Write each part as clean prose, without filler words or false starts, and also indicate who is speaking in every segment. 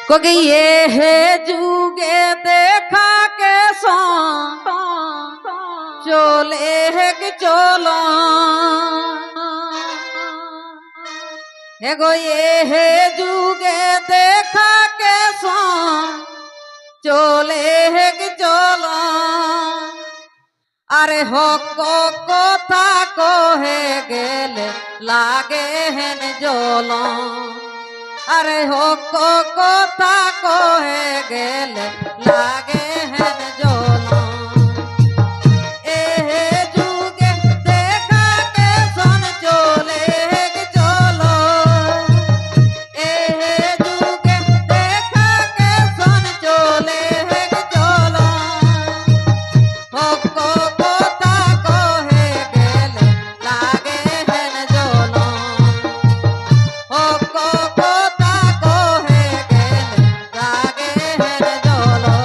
Speaker 1: क्योंकि ये है जुगे देखा के चोले है कि चोलो एगो ये है जुगे देखा के चोले है कि चोलो अरे हो कोथा को है गेले लागे हैं जोलो अरे हो कोथा को है गेले लागे हैं जोलो ए जुगे देखा के सन चोले के चोलो ए जुगे देखा के सन चोले के चोलो हो कोथा को है गेले लागे हैं जोलो हो कोथा को है गेले लागे हैं जोलो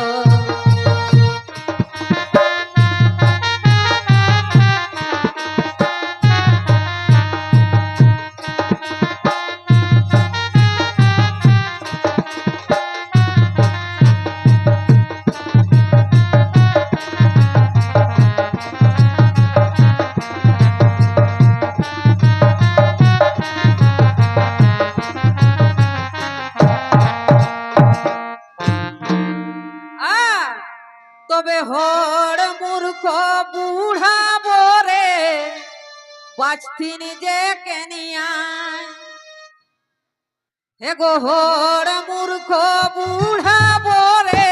Speaker 1: তবে হড় মূর্খ বুড়া বরে বাঁচতিনি যে কেনিয়ায় হেগো হড় মূর্খ বুড়া বরে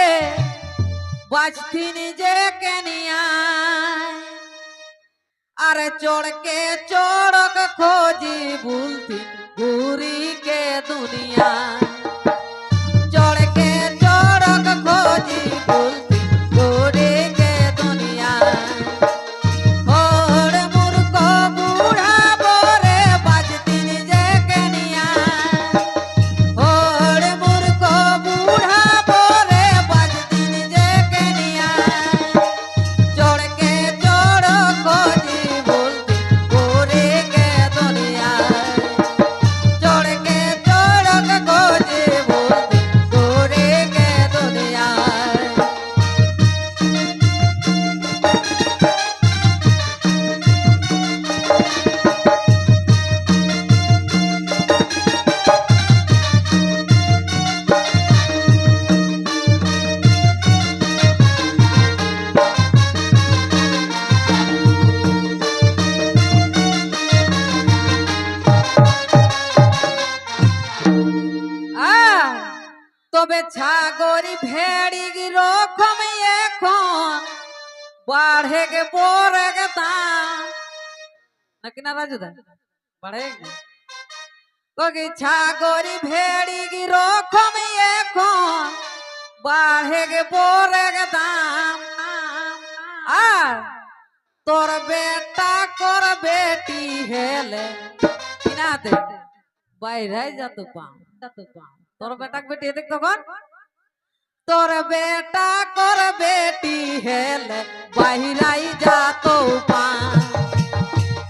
Speaker 1: বাঁচতিনি যে কেনিয়ায় আরে চড়কে চড়ক খোঁজি ভুলতি ঘুরি কে দুনিয়ায় চড়কে চড়ক খোঁজি ভুলতি তবে ছাগরি ভেড়ি রকম এখন বাড়ে গে পরে গে দাম নাকি না রাজুদা বাড়ে গে কগি ছাগরি ভেড়ি রকম এখন বাড়ে গে পরে গে দাম আর তোর বেটা কর বেটি হেলে কিনাতে বাইরে যত পাম তোর বেটা বেটি দেখ তখন তোর বেটা কর বেটি হেলে বাহিরাই যাত পান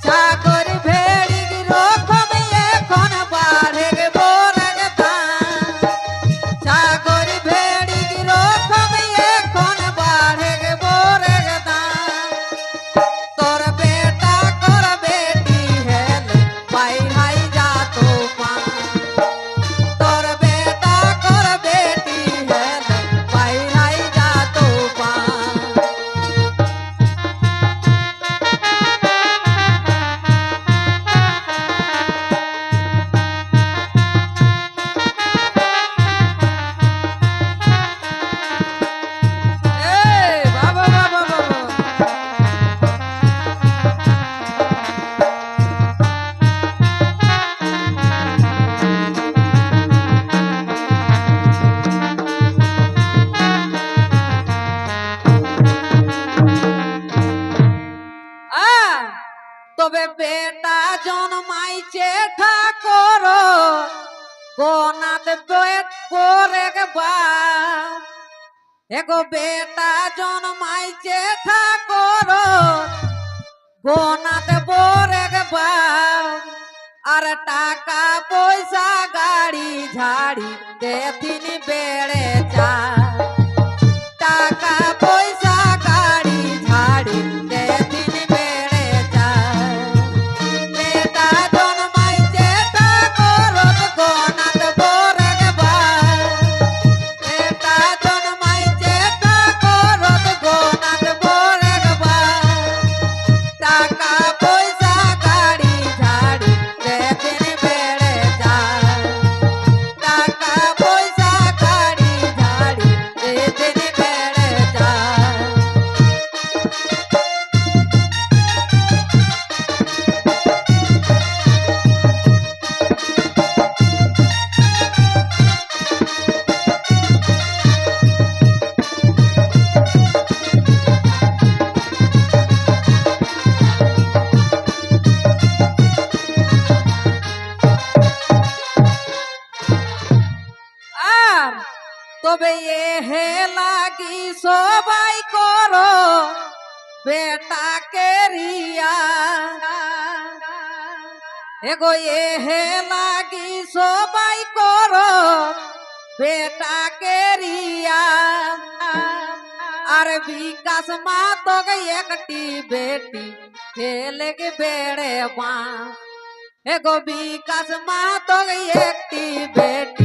Speaker 1: ছাগরি ভেড়ি রকম এখন বাড়ে গে বরে গে দাম ছাগরি ভেড়ি রকম এখন বাড়ে গে বরে গে দাম তোর বেটা কর বেটি হেলে বাহিরাই যাত পান তোর বেটা কর বেটি হেলে বাইরাই যাত পান বাবা বাবা বাবা তবে বেটা জন্মাইছে ঠাকুর গোনাত পেট পরে বা এগো বেটা জন্মাইছে ঠাকুর গোনাত পরে বা আর টাকা পয়সা গাড়ি ঝাড়ি দেখিন বেড়ে যায় টাকা পয়সা গাড়ি ঝাড়ি দেখিন বেড়ে যায় বেটা জন্মাইছে তা করত গনাত বরেক ভাই বেটা জন্মাইছে তা করত গনাত বরেক ভাই টাকা পয়সা গাড়ি ঝাড়ি দেখিন বেড়ে যায় টাকা পয়সা গাড়ি ঝাড়ি দেখিন বেড়ে যায় আর তবে এ হে লাগি সবাই করো বেটাকে রিয়া এগো এ হে লাগি সবাই করো বেটাকে রিয়া আর বিকাশ মা তো একটি বেটি ছেলে কে বেড়ে মা এগো বিকাশ মা তো একটি বেটি